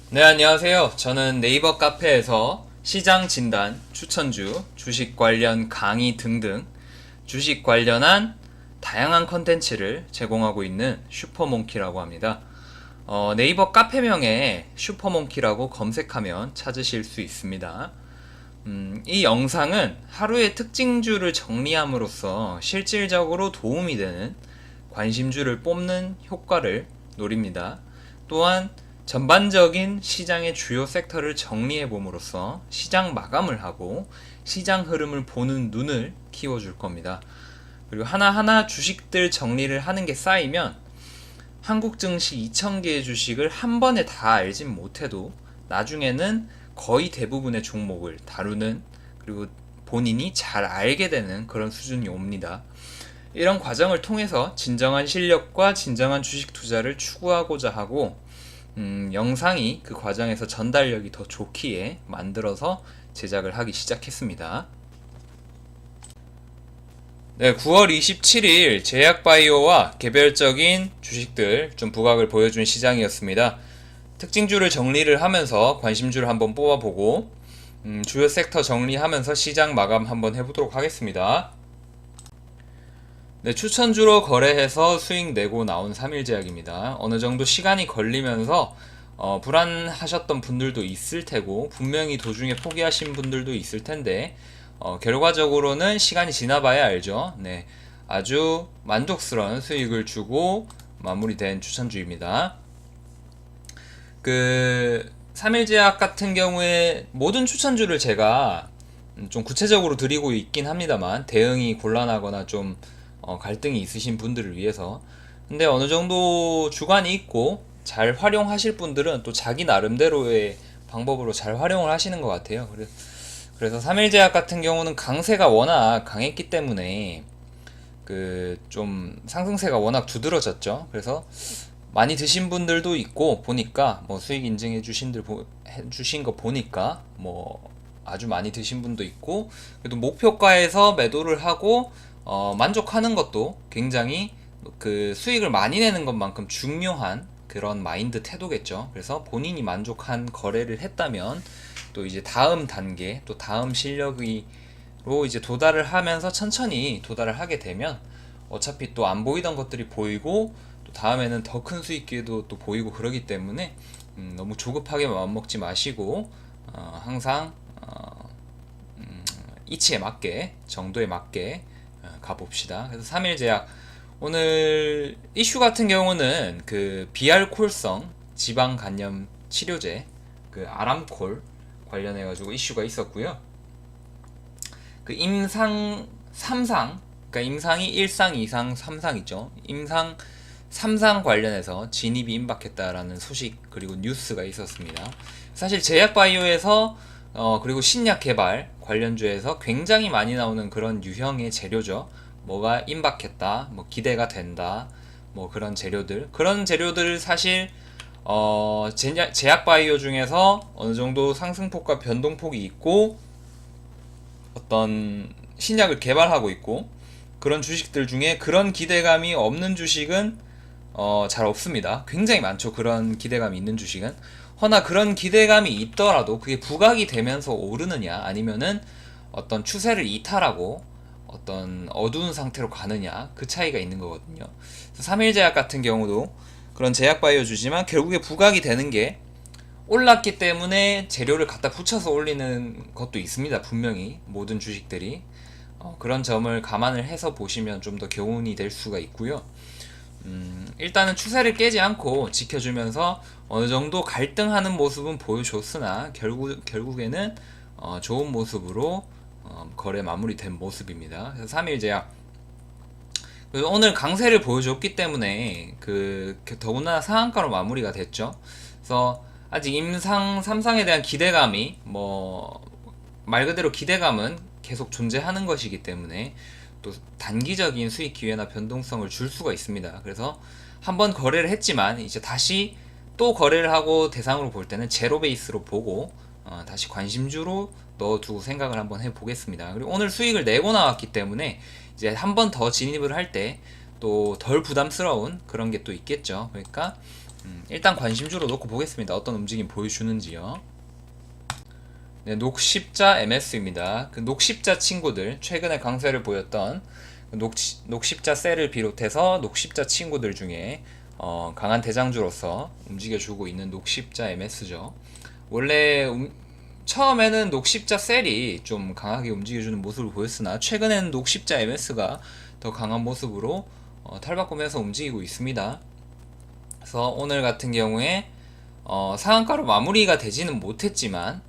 네, 안녕하세요. 저는 네이버 카페에서 시장 진단, 추천주, 주식 관련 강의 등등 주식 관련한 다양한 컨텐츠를 제공하고 있는 슈퍼몽키라고 합니다. 네이버 카페명에 슈퍼몽키라고 검색하면 찾으실 수 있습니다. 이 영상은 하루의 특징주를 정리함으로써 실질적으로 도움이 되는 관심주를 뽑는 효과를 노립니다. 또한 전반적인 시장의 주요 섹터를 정리해 봄으로써 시장 마감을 하고 시장 흐름을 보는 눈을 키워줄 겁니다. 그리고 하나하나 주식들 정리를 하는 게 쌓이면 한국 증시 2,000개의 주식을 한 번에 다 알진 못해도 나중에는 거의 대부분의 종목을 다루는, 그리고 본인이 잘 알게 되는 그런 수준이 옵니다. 이런 과정을 통해서 진정한 실력과 진정한 주식 투자를 추구하고자 하고, 영상이 그 과정에서 전달력이 더 좋기에 만들어서 제작을 하기 시작했습니다. 네, 9월 27일 제약바이오와 개별적인 주식들 좀 부각을 보여준 시장이었습니다. 특징주를 정리를 하면서 관심주를 한번 뽑아보고, 주요 섹터 정리하면서 시장 마감 한번 해보도록 하겠습니다. 네, 추천주로 거래해서 수익 내고 나온 3일 제약입니다. 어느 정도 시간이 걸리면서 불안하셨던 분들도 있을 테고, 분명히 도중에 포기하신 분들도 있을 텐데, 결과적으로는 시간이 지나봐야 알죠. 네, 아주 만족스러운 수익을 주고 마무리된 추천주입니다. 3일제약 같은 경우에 모든 추천주를 제가 좀 구체적으로 드리고 있긴 합니다만, 대응이 곤란하거나 좀 갈등이 있으신 분들을 위해서. 근데 어느 정도 주관이 있고 잘 활용하실 분들은 또 자기 나름대로의 방법으로 잘 활용을 하시는 것 같아요. 그래서 3일제약 같은 경우는 강세가 워낙 강했기 때문에 좀 상승세가 워낙 두드러졌죠. 그래서 많이 드신 분들도 있고, 보니까 뭐 수익 인증해 주신 거 보니까 뭐 아주 많이 드신 분도 있고, 그래도 목표가에서 매도를 하고 만족하는 것도 굉장히 수익을 많이 내는 것만큼 중요한 그런 마인드 태도겠죠. 그래서 본인이 만족한 거래를 했다면 또 이제 다음 단계, 또 다음 실력으로 이제 도달을 하면서 천천히 도달을 하게 되면 어차피 또 안 보이던 것들이 보이고, 또 다음에는 더 큰 수익 기회도 또 보이고 그러기 때문에 너무 조급하게 마음먹지 마시고, 항상 이치에 맞게, 정도에 맞게 가봅시다. 그래서 3일 제약, 오늘 이슈 같은 경우는 비알콜성 지방 간염 치료제 아람콜 관련해가지고 이슈가 있었고요. 임상 3상, 그러니까 임상이 1상, 2상, 3상 있죠. 임상 3상 관련해서 진입이 임박했다라는 소식, 그리고 뉴스가 있었습니다. 사실 제약바이오에서 그리고 신약 개발 관련주에서 굉장히 많이 나오는 그런 유형의 재료죠. 뭐가 임박했다, 뭐 기대가 된다, 뭐 그런 재료들 사실 제약바이오 중에서 어느 정도 상승폭과 변동폭이 있고, 어떤 신약을 개발하고 있고, 그런 주식들 중에 그런 기대감이 없는 주식은 잘 없습니다. 굉장히 많죠. 그런 기대감이 있는 주식은. 허나 그런 기대감이 있더라도 그게 부각이 되면서 오르느냐, 아니면은 어떤 추세를 이탈하고 어떤 어두운 상태로 가느냐, 그 차이가 있는 거거든요. 3일제약 같은 경우도 그런 제약바이오 주지만 결국에 부각이 되는 게 올랐기 때문에 재료를 갖다 붙여서 올리는 것도 있습니다. 분명히 모든 주식들이 그런 점을 감안을 해서 보시면 좀 더 교훈이 될 수가 있고요. 일단은 추세를 깨지 않고 지켜주면서 어느 정도 갈등하는 모습은 보여줬으나 결국에는 좋은 모습으로 거래 마무리된 모습입니다. 그래서 3일 제약, 그래서 오늘 강세를 보여줬기 때문에 더군다나 상한가로 마무리가 됐죠. 그래서 아직 임상 3상에 대한 기대감이 말 그대로 기대감은 계속 존재하는 것이기 때문에 또 단기적인 수익 기회나 변동성을 줄 수가 있습니다. 그래서 한번 거래를 했지만 이제 다시 또 거래를 하고 대상으로 볼 때는 제로 베이스로 보고 다시 관심주로 넣어두고 생각을 한번 해보겠습니다. 그리고 오늘 수익을 내고 나왔기 때문에 이제 한번 더 진입을 할 때 또 덜 부담스러운 그런 게 또 있겠죠. 그러니까 일단 관심주로 놓고 보겠습니다. 어떤 움직임 보여주는지요. 네, 녹십자 MS입니다. 그 녹십자 친구들, 최근에 강세를 보였던 녹십자 셀을 비롯해서 녹십자 친구들 중에 강한 대장주로서 움직여주고 있는 녹십자 MS죠. 원래 처음에는 녹십자 셀이 좀 강하게 움직여주는 모습을 보였으나 최근에는 녹십자 MS가 더 강한 모습으로 탈바꿈해서 움직이고 있습니다. 그래서 오늘 같은 경우에 상한가로 마무리가 되지는 못했지만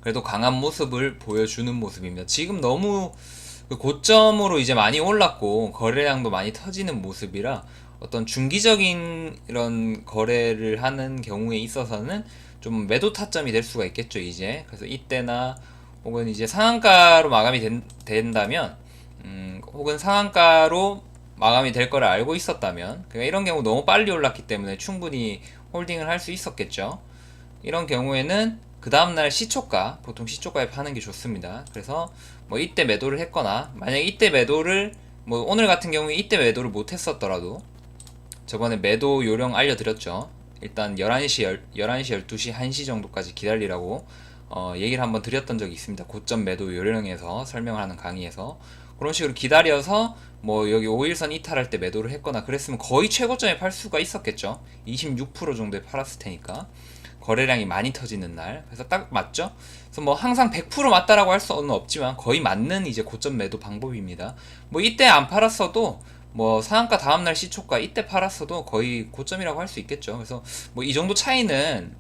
그래도 강한 모습을 보여주는 모습입니다. 지금 너무 그 고점으로 이제 많이 올랐고 거래량도 많이 터지는 모습이라 어떤 중기적인 이런 거래를 하는 경우에 있어서는 좀 매도 타점이 될 수가 있겠죠, 이제. 그래서 이때나 혹은 이제 상한가로 마감이 된다면 혹은 상한가로 마감이 될 거를 알고 있었다면, 그러니까 이런 경우 너무 빨리 올랐기 때문에 충분히 홀딩을 할 수 있었겠죠. 이런 경우에는 그 다음날 시초가, 보통 시초가에 파는 게 좋습니다. 그래서 뭐 이때 매도를 했거나, 만약에 이때 매도를 뭐 오늘 같은 경우에 이때 매도를 못 했었더라도 저번에 매도 요령 알려드렸죠. 일단 11시, 12시, 1시 정도까지 기다리라고 얘기를 한번 드렸던 적이 있습니다. 고점 매도 요령에서 설명을 하는 강의에서. 그런 식으로 기다려서 뭐 여기 5일선 이탈할 때 매도를 했거나 그랬으면 거의 최고점에 팔 수가 있었겠죠. 26% 정도에 팔았을 테니까. 거래량이 많이 터지는 날. 그래서 딱 맞죠? 그래서 뭐 항상 100% 맞다라고 할 수는 없지만 거의 맞는 이제 고점 매도 방법입니다. 뭐 이때 안 팔았어도 뭐 상한가 다음날 시초가 이때 팔았어도 거의 고점이라고 할 수 있겠죠. 그래서 뭐 이 정도 차이는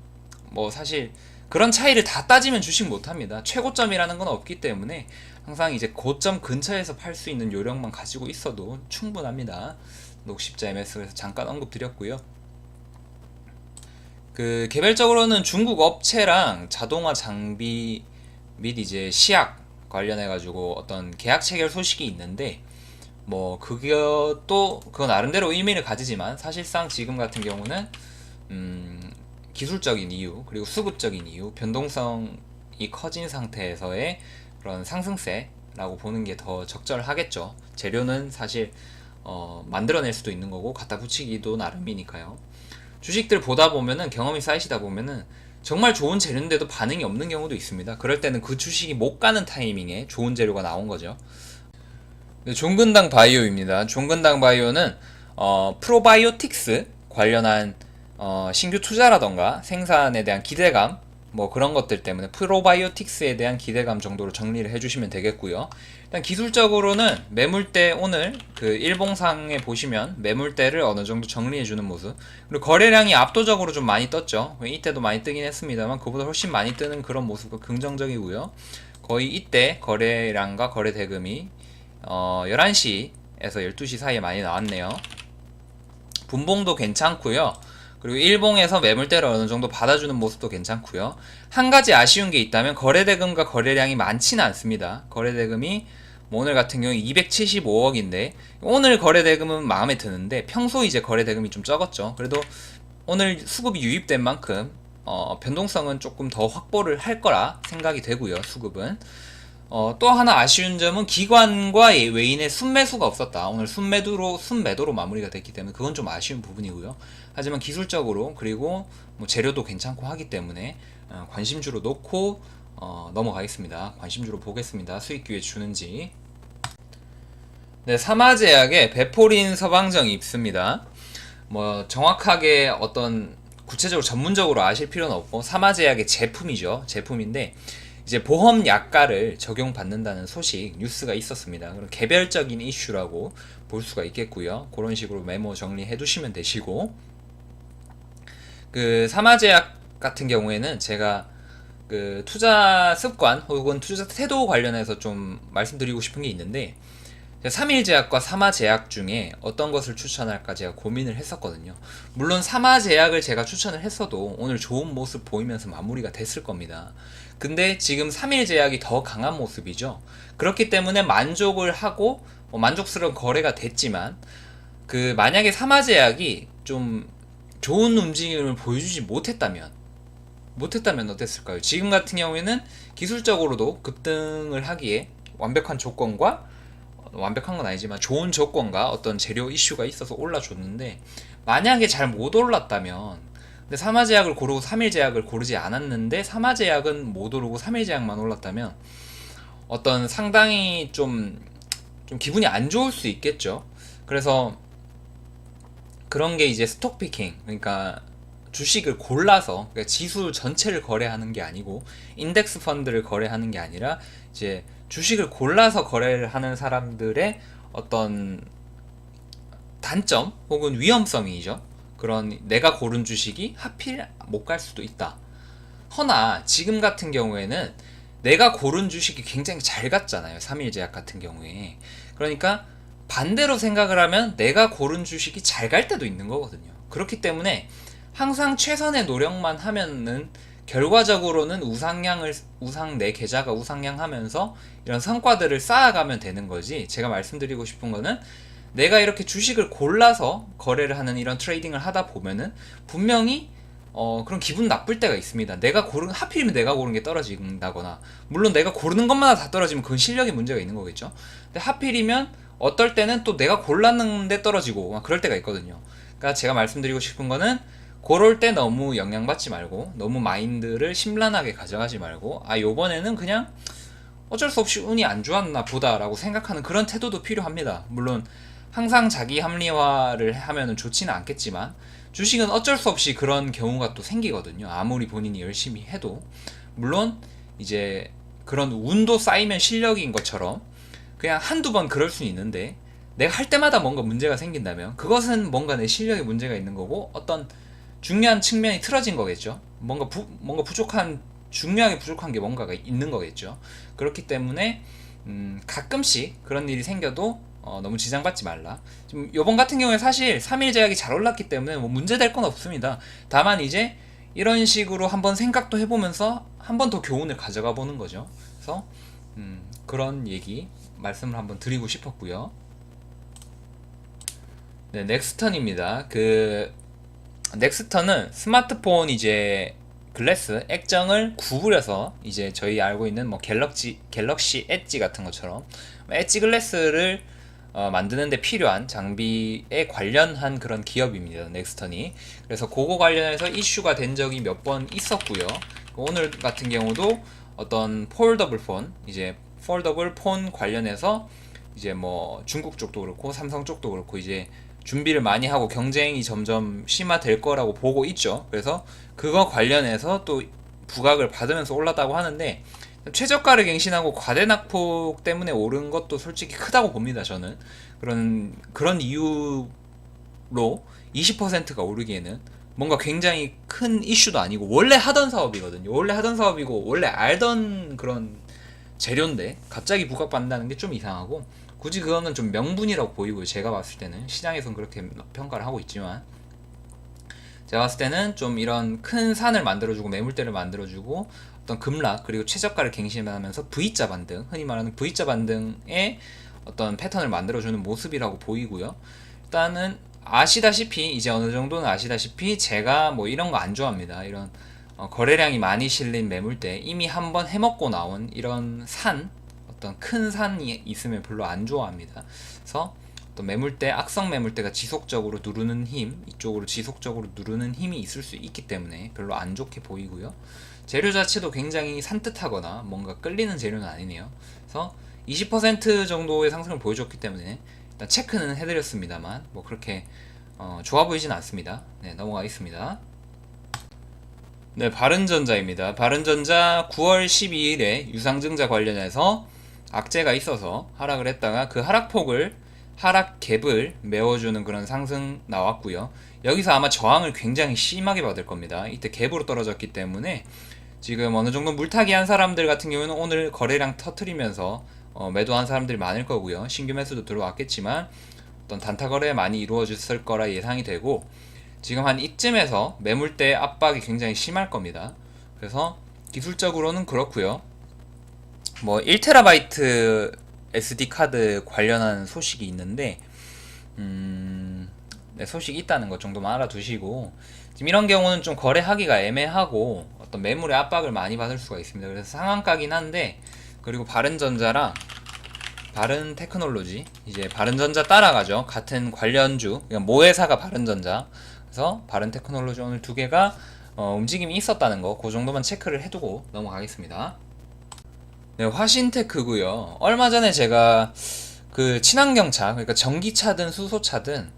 뭐 사실 그런 차이를 다 따지면 주식 못합니다. 최고점이라는 건 없기 때문에 항상 이제 고점 근처에서 팔 수 있는 요령만 가지고 있어도 충분합니다. 녹십자 MS에서 잠깐 언급드렸고요. 그 개별적으로는 중국 업체랑 자동화 장비 및 이제 시약 관련해 가지고 어떤 계약 체결 소식이 있는데, 뭐 그것도 그건 나름대로 의미를 가지지만 사실상 지금 같은 경우는 기술적인 이유 그리고 수급적인 이유, 변동성이 커진 상태에서의 그런 상승세라고 보는 게 더 적절하겠죠. 재료는 사실 만들어낼 수도 있는 거고 갖다 붙이기도 나름이니까요. 주식들 보다 보면은, 경험이 쌓이시다 보면은 정말 좋은 재료인데도 반응이 없는 경우도 있습니다. 그럴 때는 그 주식이 못 가는 타이밍에 좋은 재료가 나온 거죠. 네, 종근당 바이오입니다. 종근당 바이오는 프로바이오틱스 관련한 신규 투자라던가 생산에 대한 기대감, 뭐 그런 것들 때문에 프로바이오틱스에 대한 기대감 정도로 정리를 해주시면 되겠고요. 일단 기술적으로는 매물대, 오늘 그 일봉상에 보시면 매물대를 어느 정도 정리해주는 모습, 그리고 거래량이 압도적으로 좀 많이 떴죠. 이때도 많이 뜨긴 했습니다만 그보다 훨씬 많이 뜨는 그런 모습도 긍정적이고요. 거의 이때 거래량과 거래 대금이 11시에서 12시 사이에 많이 나왔네요. 분봉도 괜찮고요. 그리고 일봉에서 매물대를 어느 정도 받아주는 모습도 괜찮고요. 한 가지 아쉬운 게 있다면 거래대금과 거래량이 많지는 않습니다. 거래대금이 뭐 오늘 같은 경우 275억인데 오늘 거래대금은 마음에 드는데 평소 이제 거래대금이 좀 적었죠. 그래도 오늘 수급이 유입된 만큼 변동성은 조금 더 확보를 할 거라 생각이 되고요. 수급은. 또 하나 아쉬운 점은 기관과 외인의 순매수가 없었다. 오늘 순매도로 마무리가 됐기 때문에 그건 좀 아쉬운 부분이고요. 하지만 기술적으로 그리고 뭐 재료도 괜찮고 하기 때문에 관심주로 놓고 넘어가겠습니다. 관심주로 보겠습니다. 수익 기회 주는지. 네, 사마제약의 베포린 서방정이 있습니다. 뭐 정확하게 어떤 구체적으로 전문적으로 아실 필요는 없고 사마제약의 제품이죠. 제품인데 이제 보험 약가를 적용받는다는 소식 뉴스가 있었습니다. 그럼 개별적인 이슈라고 볼 수가 있겠고요. 그런 식으로 메모 정리해 두시면 되시고, 그 사마제약 같은 경우에는 제가 그 투자 습관 혹은 투자 태도 관련해서 좀 말씀드리고 싶은 게 있는데, 삼일제약과 사마제약 중에 어떤 것을 추천할까 제가 고민을 했었거든요. 물론 사마제약을 제가 추천을 했어도 오늘 좋은 모습 보이면서 마무리가 됐을 겁니다. 근데 지금 삼일제약이 더 강한 모습이죠. 그렇기 때문에 만족을 하고 만족스러운 거래가 됐지만, 그 만약에 사마제약이 좀 좋은 움직임을 보여주지 못했다면 어땠을까요? 지금 같은 경우에는 기술적으로도 급등을 하기에 완벽한 조건과 완벽한 건 아니지만 좋은 조건과 어떤 재료 이슈가 있어서 올라줬는데, 만약에 잘 못 올랐다면, 근데 3화 제약을 고르고 3일 제약을 고르지 않았는데 3화 제약은 못 오르고 3일 제약만 올랐다면 어떤 상당히 좀 기분이 안 좋을 수 있겠죠. 그래서 그런 게 이제 스톡 피킹, 그러니까 주식을 골라서, 그러니까 지수 전체를 거래하는 게 아니고 인덱스 펀드를 거래하는 게 아니라 이제 주식을 골라서 거래를 하는 사람들의 어떤 단점 혹은 위험성이죠. 그런 내가 고른 주식이 하필 못 갈 수도 있다. 허나 지금 같은 경우에는 내가 고른 주식이 굉장히 잘 갔잖아요. 3일 제약 같은 경우에. 그러니까 반대로 생각을 하면 내가 고른 주식이 잘 갈 때도 있는 거거든요. 그렇기 때문에 항상 최선의 노력만 하면은 결과적으로는 우상 내 계좌가 우상향하면서 이런 성과들을 쌓아가면 되는 거지. 제가 말씀드리고 싶은 거는 내가 이렇게 주식을 골라서 거래를 하는 이런 트레이딩을 하다 보면은 분명히 그런 기분 나쁠 때가 있습니다. 하필이면 내가 고른 게 떨어진다거나, 물론 내가 고르는 것마다 다 떨어지면 그건 실력의 문제가 있는 거겠죠. 근데 하필이면 어떨 때는 또 내가 골랐는데 떨어지고 막 그럴 때가 있거든요. 그러니까 제가 말씀드리고 싶은 거는 그럴 때 너무 영향받지 말고, 너무 마인드를 심란하게 가져가지 말고, 요번에는 그냥 어쩔 수 없이 운이 안 좋았나 보다라고 생각하는 그런 태도도 필요합니다. 물론 항상 자기 합리화를 하면은 좋지는 않겠지만 주식은 어쩔 수 없이 그런 경우가 또 생기거든요. 아무리 본인이 열심히 해도. 물론 이제 그런 운도 쌓이면 실력인 것처럼 그냥 한두 번 그럴 수는 있는데, 내가 할 때마다 뭔가 문제가 생긴다면 그것은 뭔가 내 실력에 문제가 있는 거고 어떤 중요한 측면이 틀어진 거겠죠. 뭔가 중요하게 부족한 게 뭔가가 있는 거겠죠. 그렇기 때문에 가끔씩 그런 일이 생겨도 너무 지장받지 말라. 지금 요번 같은 경우에 사실 3일 제약이 잘 올랐기 때문에 뭐 문제될 건 없습니다. 다만 이제 이런 식으로 한번 생각도 해보면서 한 번 더 교훈을 가져가 보는 거죠. 그래서 그런 얘기 말씀을 한번 드리고 싶었고요. 네, 넥스턴입니다. 넥스턴은 스마트폰 이제 글래스 액정을 구부려서 이제 저희 알고 있는 뭐 갤럭시 엣지 같은 것처럼 엣지 글래스를 만드는데 필요한 장비에 관련한 그런 기업입니다. 넥스턴이. 그래서 그거 관련해서 이슈가 된 적이 몇 번 있었고요. 오늘 같은 경우도 어떤 폴더블 폰 관련해서 이제 뭐 중국 쪽도 그렇고 삼성 쪽도 그렇고 이제 준비를 많이 하고 경쟁이 점점 심화될 거라고 보고 있죠. 그래서 그거 관련해서 또 부각을 받으면서 올랐다고 하는데, 최저가를 갱신하고 과대 낙폭 때문에 오른 것도 솔직히 크다고 봅니다. 저는 그런 이유로 20%가 오르기에는 뭔가 굉장히 큰 이슈도 아니고 원래 하던 사업이거든요. 원래 하던 사업이고 원래 알던 그런 재료인데 갑자기 부각받는다는 게 좀 이상하고, 굳이 그거는 좀 명분이라고 보이고요. 제가 봤을 때는 시장에서는 그렇게 평가를 하고 있지만, 제가 봤을 때는 좀 이런 큰 산을 만들어주고 매물대를 만들어주고 어떤 급락 그리고 최저가를 갱신하면서 V자 반등, 흔히 말하는 V자 반등의 어떤 패턴을 만들어주는 모습이라고 보이고요. 일단은 이제 어느 정도는 아시다시피 제가 뭐 이런 거 안 좋아합니다. 이런 거래량이 많이 실린 매물대, 이미 한번 해먹고 나온 이런 어떤 큰 산이 있으면 별로 안 좋아합니다. 그래서 또 악성 매물대가 지속적으로 누르는 이쪽으로 지속적으로 누르는 힘이 있을 수 있기 때문에 별로 안 좋게 보이고요. 재료 자체도 굉장히 산뜻하거나 뭔가 끌리는 재료는 아니네요. 그래서 20% 정도의 상승을 보여줬기 때문에 일단 체크는 해드렸습니다만 뭐 그렇게 좋아 보이진 않습니다. 네, 넘어가겠습니다. 네, 바른전자입니다. 바른전자 9월 12일에 유상증자 관련해서 악재가 있어서 하락을 했다가 그 하락 갭을 메워주는 그런 상승 나왔고요. 여기서 아마 저항을 굉장히 심하게 받을 겁니다. 이때 갭으로 떨어졌기 때문에 지금 어느 정도 물타기 한 사람들 같은 경우는 오늘 거래량 터트리면서 매도한 사람들이 많을 거고요. 신규 매수도 들어왔겠지만 어떤 단타 거래 많이 이루어졌을 거라 예상이 되고, 지금 한 이쯤에서 매물대 압박이 굉장히 심할 겁니다. 그래서 기술적으로는 그렇고요. 뭐 1TB SD 카드 관련한 소식이 있는데 네, 소식이 있다는 것 정도만 알아두시고, 지금 이런 경우는 좀 거래하기가 애매하고 어떤 매물의 압박을 많이 받을 수가 있습니다. 그래서 상한가긴 한데, 그리고 바른전자랑 바른 테크놀로지, 이제 바른전자 따라가죠. 같은 관련주, 그러니까 모회사가 바른전자. 그래서 바른 테크놀로지 오늘 두 개가 움직임이 있었다는 거, 그 정도만 체크를 해두고 넘어가겠습니다. 네, 화신테크고요. 얼마 전에 제가 그 친환경차, 그러니까 전기차든 수소차든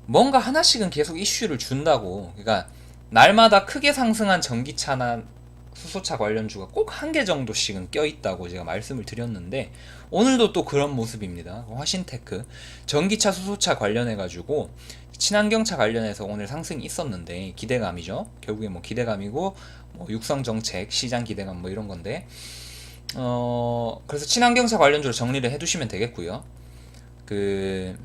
뭔가 하나씩은 계속 이슈를 준다고. 그러니까 날마다 크게 상승한 전기차나 수소차 관련주가 꼭 한 개 정도씩은 껴있다고 제가 말씀을 드렸는데, 오늘도 또 그런 모습입니다. 화신테크 전기차 수소차 관련해가지고 친환경차 관련해서 오늘 상승이 있었는데, 기대감이죠. 결국에 뭐 기대감이고 뭐 육성정책 시장 기대감 뭐 이런 건데, 그래서 친환경차 관련주로 정리를 해두시면 되겠고요. 그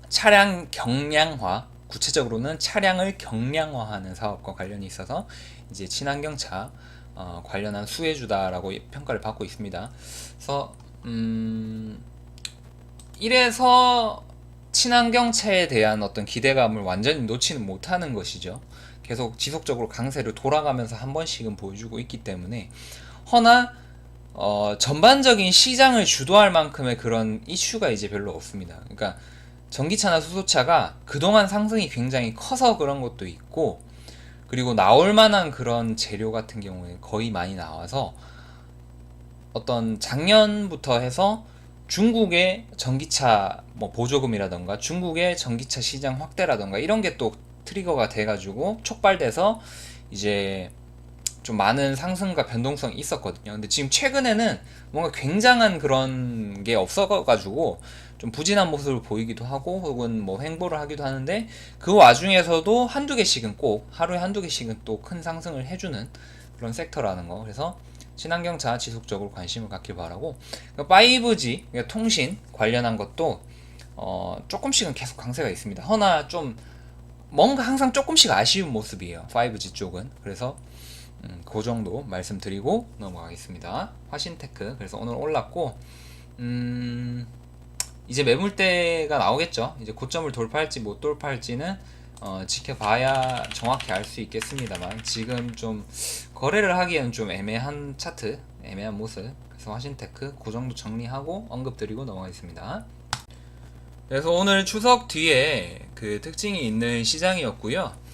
차량 경량화, 구체적으로는 차량을 경량화하는 사업과 관련이 있어서 이제 친환경차 관련한 수혜주다라고 평가를 받고 있습니다. 그래서 이래서 친환경차에 대한 어떤 기대감을 완전히 놓지는 못하는 것이죠. 계속 지속적으로 강세를 돌아가면서 한 번씩은 보여주고 있기 때문에, 허나 전반적인 시장을 주도할 만큼의 그런 이슈가 이제 별로 없습니다. 그러니까 전기차나 수소차가 그동안 상승이 굉장히 커서 그런 것도 있고, 그리고 나올 만한 그런 재료 같은 경우에 거의 많이 나와서, 어떤 작년부터 해서 중국의 전기차 뭐 보조금이라던가 중국의 전기차 시장 확대라던가 이런 게 또 트리거가 돼가지고 촉발돼서 이제 좀 많은 상승과 변동성이 있었거든요. 근데 지금 최근에는 뭔가 굉장한 그런 게 없어가지고 좀 부진한 모습을 보이기도 하고, 혹은 뭐 횡보를 하기도 하는데, 그 와중에서도 한두 개씩은 꼭 하루에 한두 개씩은 또 큰 상승을 해주는 그런 섹터라는 거. 그래서 친환경차 지속적으로 관심을 갖길 바라고, 그러니까 5G 그러니까 통신 관련한 것도 조금씩은 계속 강세가 있습니다. 허나 좀 뭔가 항상 조금씩 아쉬운 모습이에요, 5G 쪽은. 그래서 그 정도 말씀드리고 넘어가겠습니다. 화신테크 그래서 오늘 올랐고, 이제 매물대가 나오겠죠. 이제 고점을 돌파할지 못 돌파할지는 지켜봐야 정확히 알 수 있겠습니다만, 지금 좀 거래를 하기에는 좀 애매한 차트, 애매한 모습. 그래서 화신테크 그 정도 정리하고 언급드리고 넘어가겠습니다. 그래서 오늘 추석 뒤에 그 특징이 있는 시장이었고요.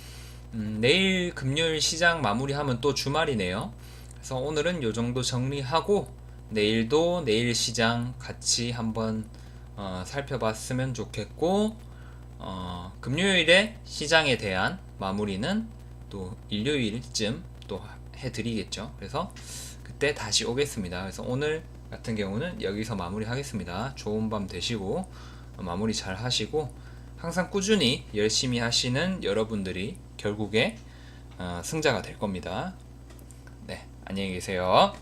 내일 금요일 시장 마무리하면 또 주말이네요. 그래서 오늘은 요 정도 정리하고, 내일도 내일 시장 같이 한번 살펴봤으면 좋겠고, 금요일에 시장에 대한 마무리는 또 일요일쯤 또 해드리겠죠. 그래서 그때 다시 오겠습니다. 그래서 오늘 같은 경우는 여기서 마무리 하겠습니다. 좋은 밤 되시고 마무리 잘 하시고, 항상 꾸준히 열심히 하시는 여러분들이 결국에 승자가 될 겁니다. 네, 안녕히 계세요.